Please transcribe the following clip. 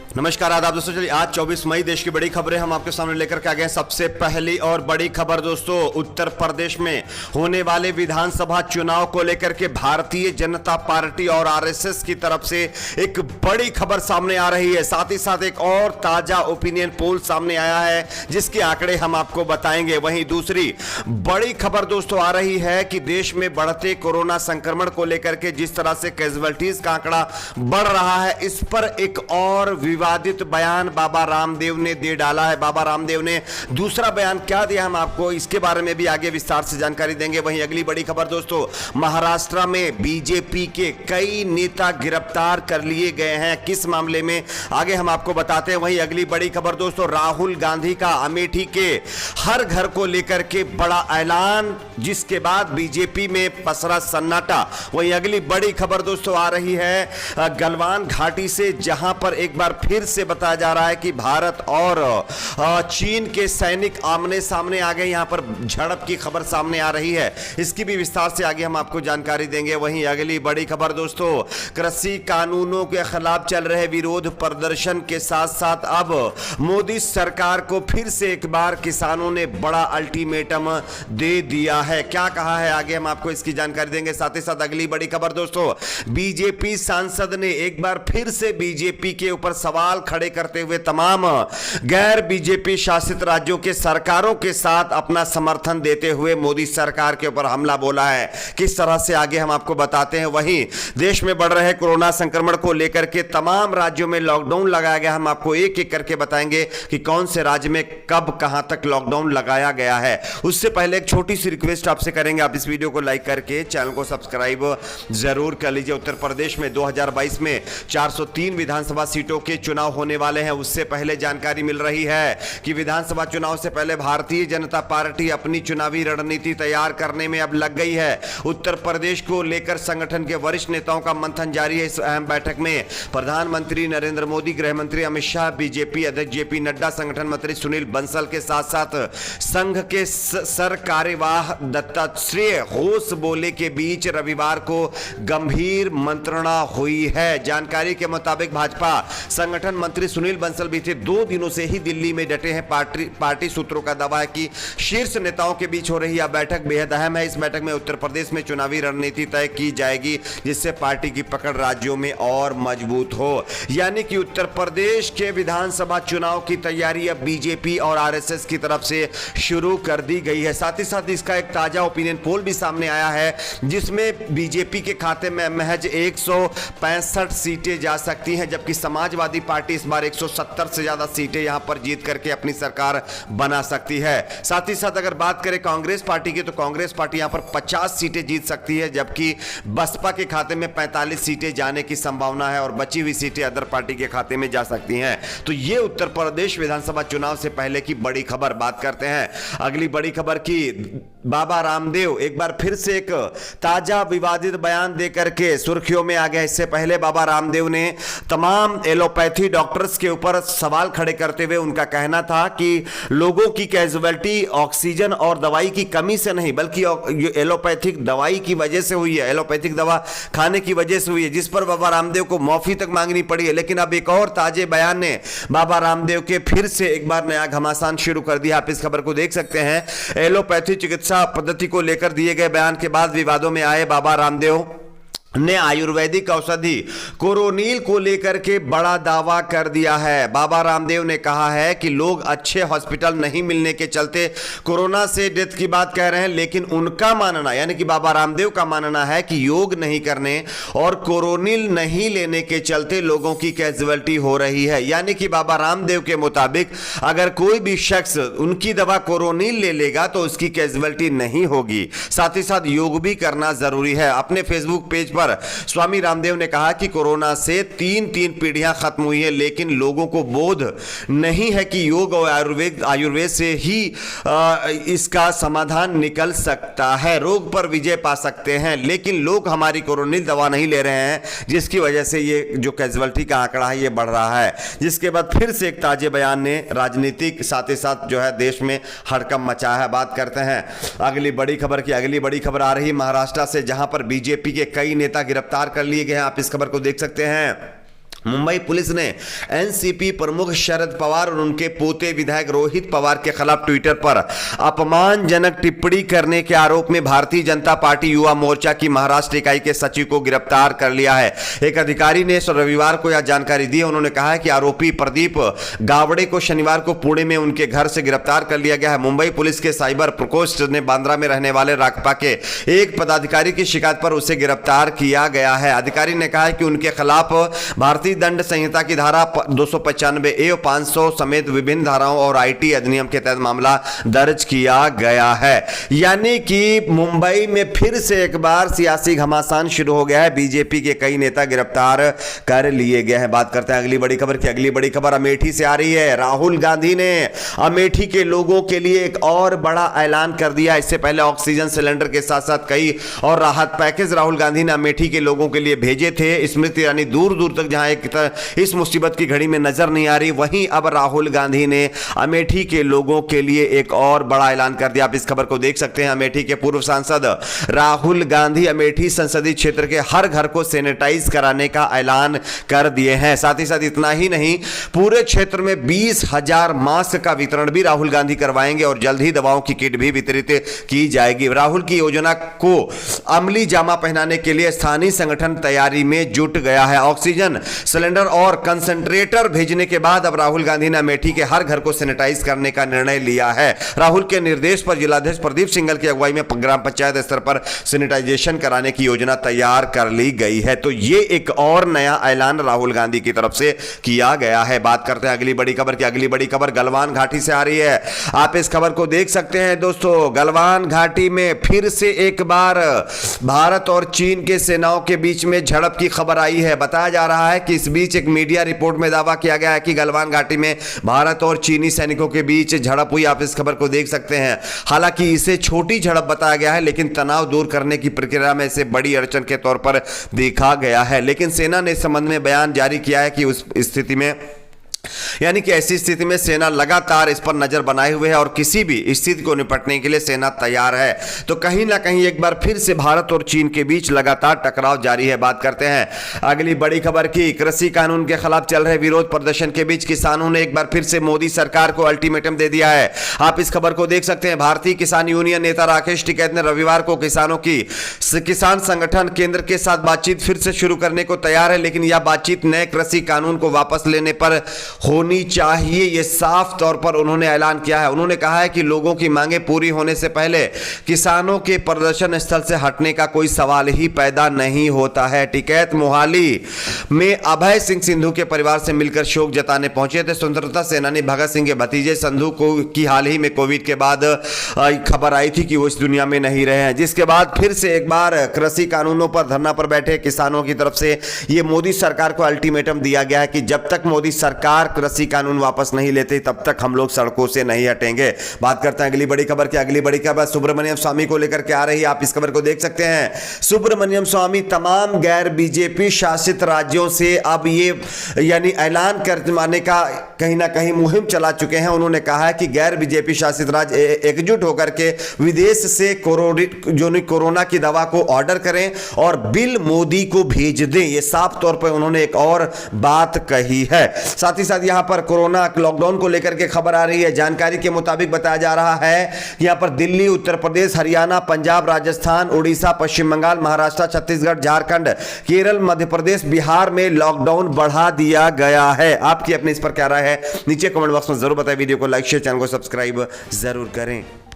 नमस्कार आदाब दोस्तों। चलिए आज 24 मई देश की बड़ी खबरें हम आपके सामने लेकर के आ गए हैं। सबसे पहली और बड़ी खबर दोस्तों, उत्तर प्रदेश में होने वाले विधानसभा चुनाव को लेकर के भारतीय जनता पार्टी और आरएसएस की तरफ से एक बड़ी खबर सामने आ रही है। साथ ही साथ एक और ताजा ओपिनियन पोल सामने आया है जिसके आंकड़े हम आपको बताएंगे। वहीं दूसरी बड़ी खबर दोस्तों आ रही है कि देश में बढ़ते कोरोना संक्रमण को लेकर के जिस तरह से कैजुअलिटीज का आंकड़ा बढ़ रहा है, इस पर एक और विवादित बयान बाबा रामदेव ने दे डाला है। बाबा रामदेव ने दूसरा बयान क्या दिया हम आपको इसके बारे में भी आगे विस्तार से जानकारी देंगे। वहीं अगली बड़ी खबर दोस्तों, महाराष्ट्र में बीजेपी के कई नेता गिरफ्तार कर लिए गए हैं। किस मामले में आगे हम आपको बताते हैं। वहीं अगली बड़ी खबर दोस्तों, राहुल गांधी का अमेठी के हर घर को लेकर के बड़ा ऐलान, जिसके बाद बीजेपी में पसरा सन्नाटा। वहीं अगली बड़ी खबर दोस्तों आ रही है गलवान घाटी से, जहां पर एक बार फिर से बताया जा रहा है कि भारत और चीन के सैनिक आमने सामने आ गए। यहां पर झड़प की खबर सामने आ रही है, इसकी भी विस्तार से आगे हम आपको जानकारी देंगे। वहीं अगली बड़ी खबर दोस्तों, कृषि कानूनों के खिलाफ चल रहे विरोध प्रदर्शन के साथ साथ अब मोदी सरकार को फिर से एक बार किसानों ने बड़ा अल्टीमेटम दे दिया है। क्या कहा है आगे हम आपको इसकी जानकारी देंगे। साथ ही साथ अगली बड़ी खबर दोस्तों, बीजेपी सांसद ने एक बार फिर से बीजेपी के ऊपर सवाल खड़े करते हुए तमाम गैर बीजेपी शासित राज्यों के सरकारों के साथ अपना समर्थन देते हुए मोदी सरकार के ऊपर हमला बोला है। किस तरह से आगे हम आपको बताते हैं। वहीं देश में बढ़ रहे कोरोना संक्रमण को लेकर के तमाम राज्यों में लॉकडाउन लगाया गया। हम आपको एक एक करके बताएंगे कि कौन से राज्य में कब कहां तक लॉकडाउन लगाया गया है। उससे पहले एक छोटी सी रिक्वेस्ट आपसे करेंगे, आप इस वीडियो को लाइक करके चैनल को सब्सक्राइब जरूर कर लीजिए। उत्तर प्रदेश में 2022 में 403 विधानसभा सीटों के चुनाव होने वाले हैं। उससे पहले जानकारी मिल रही है कि विधानसभा चुनाव से पहले भारतीय जनता पार्टी अपनी चुनावी रणनीति तैयार करने में अब लग गई है। उत्तर प्रदेश को लेकर संगठन के वरिष्ठ नेताओं का मंथन जारी है। इस अहम बैठक में प्रधानमंत्री नरेंद्र मोदी, गृह मंत्री अमित शाह, बीजेपी अध्यक्ष जेपी नड्डा, संगठन मंत्री सुनील बंसल के साथ साथ संघ के सर कार्यवाह दत्तात्रेय घोष बोले के बीच रविवार को गंभीर मंत्रणा हुई है। जानकारी के मुताबिक भाजपा संगठन मंत्री सुनील बंसल बीते 2 दिनों से ही दिल्ली में डटे हैं। पार्टी सूत्रों का दावा है कि शीर्ष नेताओं के बीच हो रही यह बैठक बेहद अहम है। इस बैठक में उत्तर प्रदेश में चुनावी रणनीति तय की जाएगी, जिससे पार्टी की पकड़ राज्यों में और मजबूत हो। यानी कि उत्तर प्रदेश के विधानसभा चुनाव की तैयारी अब बीजेपी और आरएसएस की तरफ से शुरू कर दी गई है। साथ ही साथ इसका एक ताजा ओपिनियन पोल भी सामने आया है, जिसमें बीजेपी के खाते में महज 165 सीटें जा सकती हैं, जबकि समाजवादी पार्टी इस बार 170 से ज्यादा सीटें यहां पर जीत करके अपनी सरकार बना सकती है। साथ ही साथ अगर बात करें कांग्रेस पार्टी की, तो कांग्रेस पार्टी यहां पर 50 सीटें जीत सकती है, जबकि बसपा के खाते में 45 सीटें जाने की संभावना है और बची हुई सीटें अदर पार्टी के खाते में जा सकती हैं। तो यह उत्तर प्रदेश विधानसभा चुनाव से पहले की बड़ी खबर। बात करते हैं अगली बड़ी खबर की। बाबा रामदेव एक बार फिर से एक ताजा विवादित बयान देकर के सुर्खियों में आ गए। इससे पहले बाबा रामदेव ने तमाम एलोपैथी डॉक्टर्स के ऊपर सवाल खड़े करते हुए उनका कहना था कि लोगों की कैजुअलिटी ऑक्सीजन और दवाई की कमी से नहीं, बल्कि एलोपैथिक दवाई की वजह से हुई है, एलोपैथिक दवा खाने की वजह से हुई है, जिस पर बाबा रामदेव को माफी तक मांगनी पड़ी है। लेकिन अब एक और ताजे बयान ने बाबा रामदेव के फिर से एक बार नया घमासान शुरू कर दिया। आप इस खबर को देख सकते हैं। एलोपैथी चिकित्सा पद्धति को लेकर दिए गए बयान के बाद विवादों में आए बाबा रामदेव ने आयुर्वेदिक औषधि कोरोनिल को लेकर के बड़ा दावा कर दिया है। बाबा रामदेव ने कहा है कि लोग अच्छे हॉस्पिटल नहीं मिलने के चलते कोरोना से डेथ की बात कह रहे हैं, लेकिन उनका मानना, यानी कि बाबा रामदेव का मानना है कि योग नहीं करने और कोरोनिल नहीं लेने के चलते लोगों की कैजुअलिटी हो रही है। यानी कि बाबा रामदेव के मुताबिक अगर कोई भी शख्स उनकी दवा कोरोनिल ले लेगा तो उसकी कैजुअलिटी नहीं होगी। साथ ही साथ योग भी करना जरूरी है। अपने फेसबुक पेज पर स्वामी रामदेव ने कहा कि कोरोना से तीन पीढ़ियां खत्म हुई है, लेकिन लोगों को बोध नहीं है कि योग और आयुर्वेद से ही इसका समाधान निकल सकता है, रोग पर विजय पा सकते हैं। लेकिन लोग हमारी कोरोनिल दवा नहीं ले रहे हैं, जिसकी वजह से ये जो कैजुअलिटी का आंकड़ा है ये बढ़ रहा है। जिसके बाद फिर से एक ताजे बयान ने राजनीतिक साथ ही साथ जो है देश में हड़कंप मचाया है। बात करते हैं अगली बड़ी खबर की। अगली बड़ी खबर आ रही महाराष्ट्र से, जहां पर बीजेपी के कई नेता गिरफ्तार कर लिए गए हैं। आप इस खबर को देख सकते हैं। मुंबई पुलिस ने एनसीपी प्रमुख शरद पवार और उनके पोते विधायक रोहित पवार के खिलाफ ट्विटर पर अपमानजनक टिप्पणी करने के आरोप में भारतीय जनता पार्टी युवा मोर्चा की महाराष्ट्र इकाई के सचिव को गिरफ्तार कर लिया है। एक अधिकारी ने रविवार को यह जानकारी दी। उन्होंने कहा है कि आरोपी प्रदीप गावड़े को शनिवार को पुणे में उनके घर से गिरफ्तार कर लिया गया है। मुंबई पुलिस के साइबर प्रकोष्ठ ने बांद्रा में रहने वाले राकपा के एक पदाधिकारी की शिकायत पर उसे गिरफ्तार किया गया है। अधिकारी ने कहा है कि उनके खिलाफ भारतीय दंड संहिता की धारा 295A और 500 समेत विभिन्न धाराओं और आईटी अधिनियम के तहत मामला दर्ज किया गया है। यानी कि मुंबई में फिर से एक बार सियासी घमासान शुरू हो गया है। बीजेपी के कई नेता गिरफ्तार कर लिए गए हैं। बात करते हैं अगली बड़ी खबर की। अगली बड़ी खबर अमेठी से आ रही है। राहुल गांधी ने अमेठी के लोगों के लिए एक और बड़ा ऐलान कर दिया। इससे पहले ऑक्सीजन सिलेंडर के साथ साथ कई और राहत पैकेज राहुल गांधी ने अमेठी के लोगों के लिए भेजे थे। स्मृति ईरानी दूर दूर तक जहां इस मुसीबत की घड़ी में नजर नहीं आ रही, वहीं अब राहुल गांधी ने अमेठी के लोगों के लिए एक और बड़ा ऐलान कर दिया। आप इस खबर को देख सकते हैं। अमेठी के पूर्व सांसद राहुल गांधी अमेठी संसदीय क्षेत्र के हर घर को सैनिटाइज कराने का ऐलान कर दिए हैं। साथ ही साथ इतना ही नहीं, पूरे क्षेत्र में 20,000 मास्क का वितरण भी राहुल गांधी करवाएंगे और जल्द ही दवाओं की किट भी वितरित की जाएगी। राहुल की योजना को अमली जामा पहनाने के लिए स्थानीय संगठन तैयारी में जुट गया है। ऑक्सीजन सिलेंडर और कंसंट्रेटर भेजने के बाद अब राहुल गांधी ने अमेठी के हर घर को सैनिटाइज करने का निर्णय लिया है। राहुल के निर्देश पर जिलाध्यक्ष प्रदीप सिंघल की अगुवाई में ग्राम पंचायत स्तर पर सैनिटाइजेशन कराने की योजना तैयार कर ली गई है। तो ये एक और नया ऐलान राहुल गांधी की तरफ से किया गया है। बात करते हैं अगली बड़ी खबर की। अगली बड़ी खबर गलवान घाटी से आ रही है। आप इस खबर को देख सकते हैं दोस्तों। गलवान घाटी में फिर से एक बार भारत और चीन के सेनाओं के बीच में झड़प की खबर आई है। बताया जा रहा है कि इस बीच एक मीडिया रिपोर्ट में दावा किया गया है कि गलवान घाटी में भारत और चीनी सैनिकों के बीच झड़प हुई। आप इस खबर को देख सकते हैं। हालांकि इसे छोटी झड़प बताया गया है, लेकिन तनाव दूर करने की प्रक्रिया में इसे बड़ी अड़चन के तौर पर देखा गया है। लेकिन सेना ने इस संबंध में बयान जारी किया है कि उस स्थिति में यानी कि ऐसी स्थिति में सेना लगातार इस पर नजर बनाए हुए है और किसी भी स्थिति को निपटने के लिए सेना तैयार है। तो कहीं ना कहीं एक बार फिर से भारत और चीन के बीच लगातार टकराव जारी है। बात करते हैं अगली बड़ी खबर की। कृषि कानून के खिलाफ चल रहे विरोध प्रदर्शन के बीच किसानों ने एक बार फिर से मोदी सरकार को अल्टीमेटम दे दिया है। आप इस खबर को देख सकते हैं। भारतीय किसान यूनियन नेता राकेश टिकैत ने रविवार को किसान संगठन केंद्र के साथ बातचीत फिर से शुरू करने को तैयार है, लेकिन यह बातचीत नए कृषि कानून को वापस लेने पर होनी चाहिए, यह साफ तौर पर उन्होंने ऐलान किया है। उन्होंने कहा है कि लोगों की मांगें पूरी होने से पहले किसानों के प्रदर्शन स्थल से हटने का कोई सवाल ही पैदा नहीं होता है। टिकैत मोहाली में अभय सिंह सिंधु के परिवार से मिलकर शोक जताने पहुंचे थे। स्वतंत्रता सेनानी भगत सिंह के भतीजे संधू को की हाल ही में कोविड के बाद खबर आई थी कि वो इस दुनिया में नहीं रहे हैं, जिसके बाद फिर से एक बार कृषि कानूनों पर धरना पर बैठे किसानों की तरफ से ये मोदी सरकार को अल्टीमेटम दिया गया है कि जब तक मोदी सरकार कृषि कानून वापस नहीं लेते तब तक हम लोग सड़कों से नहीं हटेंगे। बात करते हैं अगली बड़ी खबर की। अगली बड़ी खबर सुब्रमण्यम स्वामी को लेकर के आ रही है। आप इस खबर को देख सकते हैं। सुब्रमण्यम स्वामी तमाम गैर बीजेपी शासित राज्यों से अब ये यानी ऐलान करने का कहीं ना कहीं मुहिम चला चुके हैं। उन्होंने कहा है कि गैर बीजेपी शासित राज्य एकजुट होकर के विदेश से कोरोना की दवा को ऑर्डर करें और बिल मोदी को भेज दें। ये साफ तौर पर उन्होंने एक और बात कही है। साथ ही साथ यहां पर कोरोना लॉकडाउन को लेकर के खबर आ रही है। जानकारी के मुताबिक बताया जा रहा है कि यहां पर दिल्ली, उत्तर प्रदेश, हरियाणा, पंजाब, राजस्थान, उड़ीसा, पश्चिम बंगाल, महाराष्ट्र, छत्तीसगढ़, झारखंड, केरल, मध्य प्रदेश, बिहार में लॉकडाउन बढ़ा दिया गया है। आपकी अपनी इस पर क्या राय है नीचे कमेंट बॉक्स में जरूर बताएं। वीडियो को लाइक शेयर, चैनल को सब्सक्राइब जरूर करें।